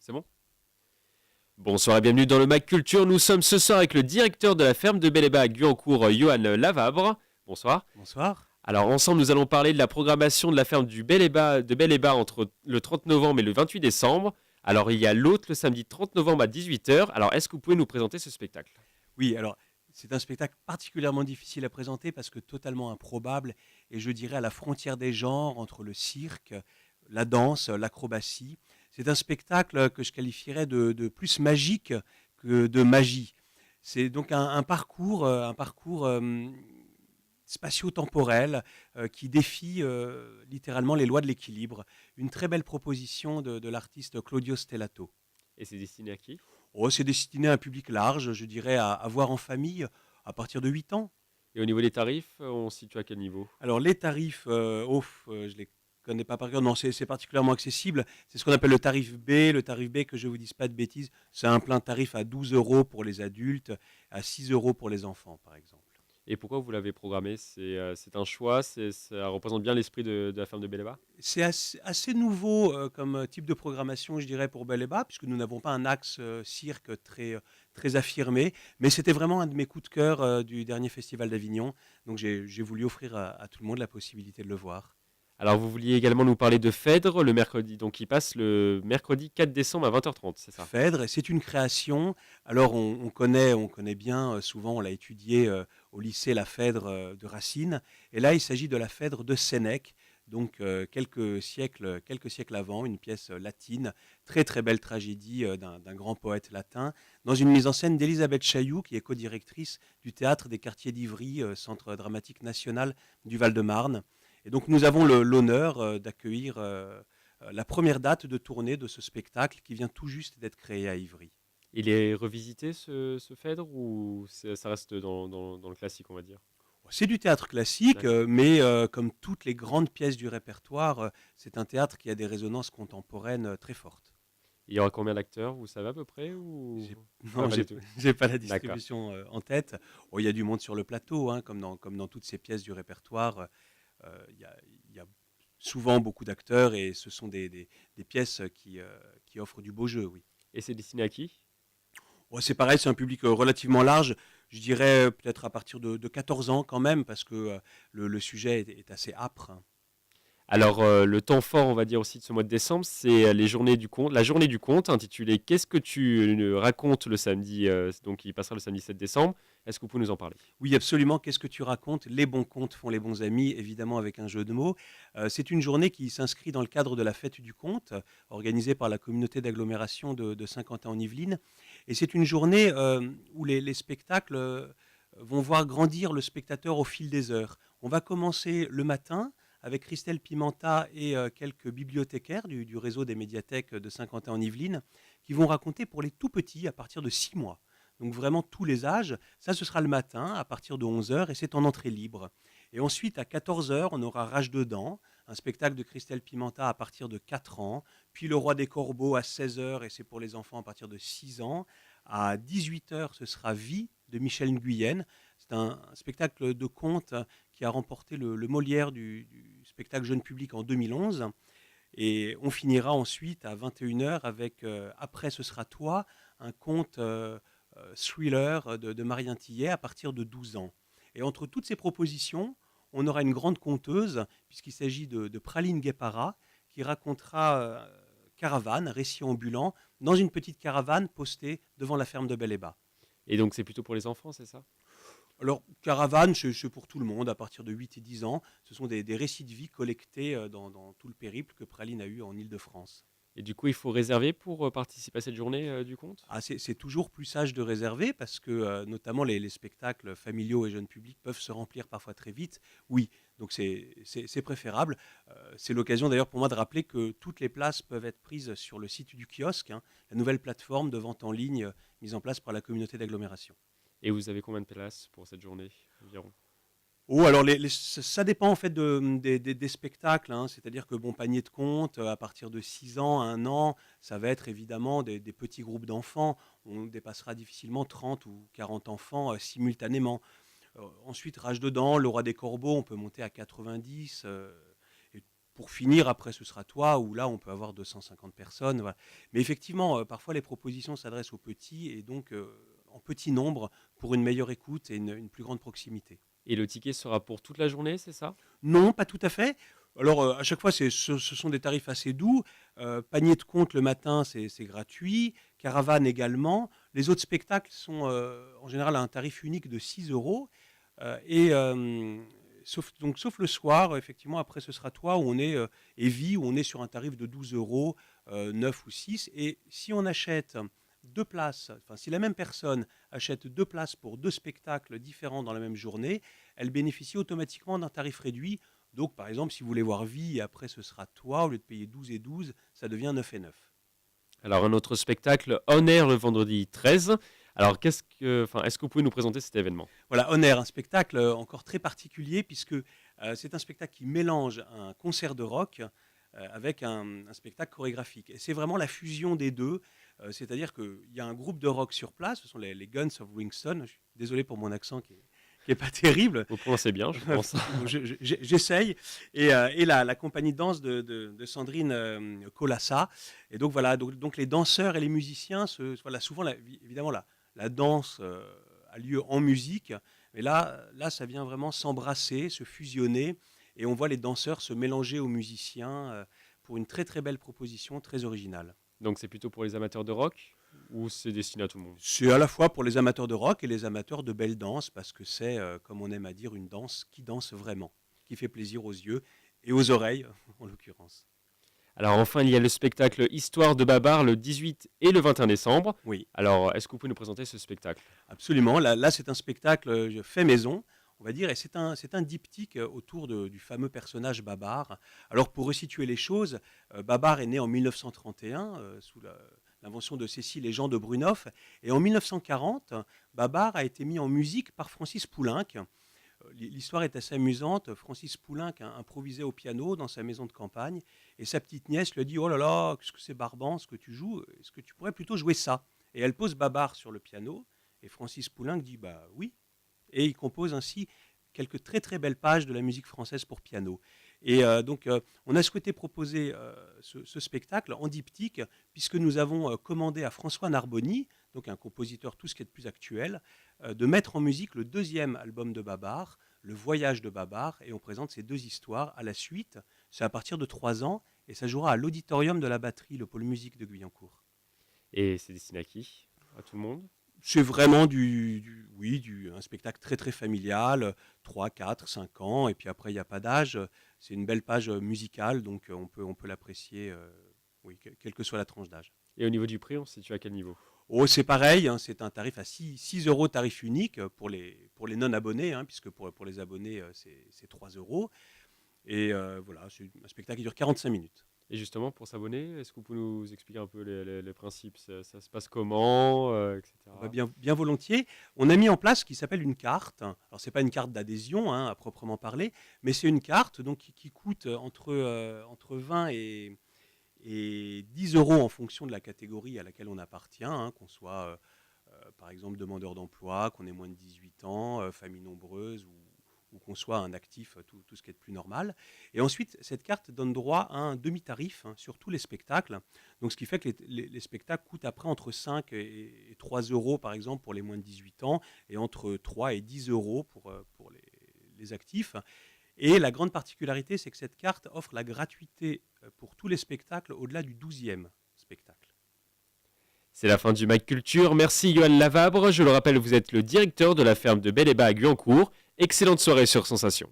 C'est bon? Bonsoir et bienvenue dans le Mac Culture. Nous sommes ce soir avec le directeur de la ferme de Belébat à Guyancourt, Johan Lavabre. Bonsoir. Bonsoir. Alors ensemble, nous allons parler de la programmation de la ferme de Belébat entre le 30 novembre et le 28 décembre. Alors il y a l'autre le samedi 30 novembre à 18h. Alors est-ce que vous pouvez nous présenter ce spectacle? Oui, alors c'est un spectacle particulièrement difficile à présenter parce que totalement improbable et je dirais à la frontière des genres entre le cirque, la danse, l'acrobatie. C'est un spectacle que je qualifierais de plus magique que de magie. C'est donc un parcours spatio-temporel qui défie littéralement les lois de l'équilibre. Une très belle proposition de l'artiste Claudio Stellato. Et c'est destiné à qui? Oh, c'est destiné à un public large, je dirais, à voir en famille à partir de 8 ans. Et au niveau des tarifs, on se situe à quel niveau? Alors, les tarifs, je les connais pas par cœur. Non, c'est particulièrement accessible. C'est ce qu'on appelle le tarif B. Le tarif B, que je vous dise pas de bêtises, c'est un plein tarif à 12 euros pour les adultes, à 6 euros pour les enfants, par exemple. Et pourquoi vous l'avez programmé? C'est un choix, ça représente bien l'esprit de la ferme de Belébat? C'est assez nouveau comme type de programmation, je dirais, pour Bel et Bas, puisque nous n'avons pas un axe cirque très affirmé. Mais c'était vraiment un de mes coups de cœur du dernier festival d'Avignon. Donc j'ai voulu offrir à tout le monde la possibilité de le voir. Alors vous vouliez également nous parler de Phèdre le mercredi, donc il passe le mercredi 4 décembre à 20h30, c'est ça? Phèdre, c'est une création. Alors on connaît bien, souvent on l'a étudié au lycée, la Phèdre de Racine. Et là, il s'agit de la Phèdre de Sénèque, donc quelques siècles avant, une pièce latine, très très belle tragédie d'un grand poète latin, dans une mise en scène d'Élisabeth Chailloux, qui est co-directrice du théâtre des Quartiers d'Ivry, Centre dramatique national du Val-de-Marne. Et donc nous avons l'honneur d'accueillir la première date de tournée de ce spectacle qui vient tout juste d'être créé à Ivry. Il est revisité ce Phèdre ou ça reste dans le classique, on va dire? C'est du théâtre classique, D'accord. mais comme toutes les grandes pièces du répertoire, c'est un théâtre qui a des résonances contemporaines très fortes. Il y aura combien d'acteurs, vous savez à peu près ou J'ai- ah, Non, pas j'ai du tout? j'ai pas la D'accord. distribution en tête. Oh, il y a du monde sur le plateau, hein, comme dans toutes ces pièces du répertoire. Il y a souvent beaucoup d'acteurs et ce sont des pièces qui offrent du beau jeu, oui. Et c'est destiné à qui? Ouais, c'est pareil, c'est un public relativement large. Je dirais peut-être à partir de 14 ans quand même, parce que le sujet est assez âpre. Alors le temps fort, on va dire aussi de ce mois de décembre, c'est les journées du conte, la journée du conte intitulée Qu'est-ce que tu racontes le samedi, donc il passera le samedi 7 décembre. Est-ce que vous pouvez nous en parler? Oui, absolument. Qu'est-ce que tu racontes? Les bons contes font les bons amis, évidemment avec un jeu de mots. C'est une journée qui s'inscrit dans le cadre de la fête du conte, organisée par la communauté d'agglomération de Saint-Quentin-en-Yvelines. Et c'est une journée où les spectacles vont voir grandir le spectateur au fil des heures. On va commencer le matin avec Christelle Pimenta et quelques bibliothécaires du réseau des médiathèques de Saint-Quentin-en-Yvelines qui vont raconter pour les tout petits à partir de 6 mois. Donc vraiment tous les âges. Ça, ce sera le matin à partir de 11 heures et c'est en entrée libre. Et ensuite, à 14 heures, on aura Rage dedans, un spectacle de Christelle Pimenta à partir de 4 ans. Puis Le Roi des Corbeaux à 16 heures et c'est pour les enfants à partir de 6 ans. À 18 heures, ce sera Vie de Michel Nguyen. C'est un spectacle de conte qui a remporté le Molière du spectacle jeune public en 2011. Et on finira ensuite à 21 heures avec Après ce sera toi, un conte thriller de Marien Tillet à partir de 12 ans. Et entre toutes ces propositions, on aura une grande conteuse, puisqu'il s'agit de Praline Guépara, qui racontera Caravane, récit ambulant, dans une petite caravane postée devant la ferme de Bel-et-Bas. Et donc c'est plutôt pour les enfants, c'est ça? Alors, Caravane, c'est pour tout le monde, à partir de 8 et 10 ans. Ce sont des récits de vie collectés dans tout le périple que Praline a eu en Île-de-France. Et du coup, il faut réserver pour participer à cette journée du conte? Ah, c'est toujours plus sage de réserver parce que notamment les spectacles familiaux et jeunes publics peuvent se remplir parfois très vite. Oui, donc c'est préférable. C'est l'occasion d'ailleurs pour moi de rappeler que toutes les places peuvent être prises sur le site du kiosque, hein, la nouvelle plateforme de vente en ligne mise en place par la communauté d'agglomération. Et vous avez combien de places pour cette journée environ? Oh, alors ça dépend en fait des spectacles, hein. C'est-à-dire que bon, panier de compte, à partir de 6 ans, 1 an, ça va être évidemment des petits groupes d'enfants. On dépassera difficilement 30 ou 40 enfants simultanément. Ensuite, Rage dedans, Le Roi des Corbeaux, on peut monter à 90. Et pour finir, après, ce sera toi, où là, on peut avoir 250 personnes. Voilà. Mais effectivement, parfois, les propositions s'adressent aux petits et donc en petit nombre pour une meilleure écoute et une plus grande proximité. Et le ticket sera pour toute la journée, c'est ça? Non, pas tout à fait. Alors, à chaque fois, ce sont des tarifs assez doux. Panier de compte le matin, c'est gratuit. Caravane également. Les autres spectacles sont en général à un tarif unique de 6 euros. Sauf le soir, effectivement, après ce sera toi, où on est, et Vie, où on est sur un tarif de 12 euros, 9 ou 6. Et si on achète deux places, enfin, si la même personne achète deux places pour deux spectacles différents dans la même journée, elle bénéficie automatiquement d'un tarif réduit. Donc, par exemple, si vous voulez voir Vie et après ce sera toi, au lieu de payer 12 et 12, ça devient 9 et 9. Alors, un autre spectacle, On Air, le vendredi 13. Alors, est-ce que vous pouvez nous présenter cet événement? Voilà, On Air, un spectacle encore très particulier puisque c'est un spectacle qui mélange un concert de rock avec un spectacle chorégraphique. Et c'est vraiment la fusion des deux, c'est-à-dire qu'il y a un groupe de rock sur place, ce sont les Guns of Winston. Je suis désolé pour mon accent qui est pas terrible. Vous prononcez bien, je pense. J'essaye. Et la compagnie de danse de Sandrine Colassa. Et donc voilà, donc les danseurs et les musiciens, voilà, souvent, évidemment, la danse a lieu en musique. Mais là, ça vient vraiment s'embrasser, se fusionner. Et on voit les danseurs se mélanger aux musiciens pour une très très belle proposition, très originale. Donc, c'est plutôt pour les amateurs de rock ou c'est destiné à tout le monde? C'est à la fois pour les amateurs de rock et les amateurs de belle danse, parce que c'est, comme on aime à dire, une danse qui danse vraiment, qui fait plaisir aux yeux et aux oreilles, en l'occurrence. Alors, enfin, il y a le spectacle Histoire de Babar le 18 et le 21 décembre. Oui, Alors, est-ce que vous pouvez nous présenter ce spectacle? absolument. Là, c'est un spectacle fait maison, on va dire, et c'est un diptyque autour du fameux personnage Babar. Alors, pour resituer les choses, Babar est né en 1931 sous l'invention de Cécile et Jean de Brunoff. Et en 1940, Babar a été mis en musique par Francis Poulenc. L'histoire est assez amusante. Francis Poulenc a improvisé au piano dans sa maison de campagne et sa petite nièce lui a dit « Oh là là, qu'est-ce que c'est barbant ce que tu joues, est-ce que tu pourrais plutôt jouer ça ?» Et elle pose Babar sur le piano et Francis Poulenc dit « Bah oui ». Et il compose ainsi quelques très très belles pages de la musique française pour piano. Et donc, on a souhaité proposer ce spectacle en diptyque, puisque nous avons commandé à François Narboni, donc un compositeur tout ce qui est de plus actuel, de mettre en musique le deuxième album de Babar, Le Voyage de Babar, et on présente ces deux histoires à la suite. C'est à partir de 3 ans, et ça jouera à l'Auditorium de la Batterie, le pôle musique de Guyancourt. Et c'est destiné à qui? À tout le monde? C'est vraiment un spectacle très très familial, 3, 4, 5 ans, et puis après il n'y a pas d'âge. C'est une belle page musicale, donc on peut l'apprécier, oui, quelle que soit la tranche d'âge. Et au niveau du prix, on se situe à quel niveau? Oh, c'est pareil, hein, c'est un tarif à 6 euros, tarif unique pour les non-abonnés, hein, puisque pour les abonnés, c'est 3 euros. Et voilà, c'est un spectacle qui dure 45 minutes. Et justement, pour s'abonner, est-ce que vous pouvez nous expliquer un peu les principes? Ça se passe comment, etc. Bien volontiers. On a mis en place ce qui s'appelle une carte. Alors, ce n'est pas une carte d'adhésion, hein, à proprement parler, mais c'est une carte donc, qui coûte entre 20 et 10 euros en fonction de la catégorie à laquelle on appartient, hein, qu'on soit, par exemple, demandeur d'emploi, qu'on ait moins de 18 ans, famille nombreuse ou qu'on soit un actif, tout ce qui est de plus normal. Et ensuite, cette carte donne droit à un demi-tarif, hein, sur tous les spectacles. Donc, ce qui fait que les spectacles coûtent après entre 5 et 3 euros, par exemple, pour les moins de 18 ans, et entre 3 et 10 euros pour les actifs. Et la grande particularité, c'est que cette carte offre la gratuité pour tous les spectacles au-delà du 12e spectacle. C'est la fin du Mac Culture. Merci Yoann Lavabre. Je le rappelle, vous êtes le directeur de la ferme de Bel-et-Bas à Guyancourt. Excellente soirée sur Sensation.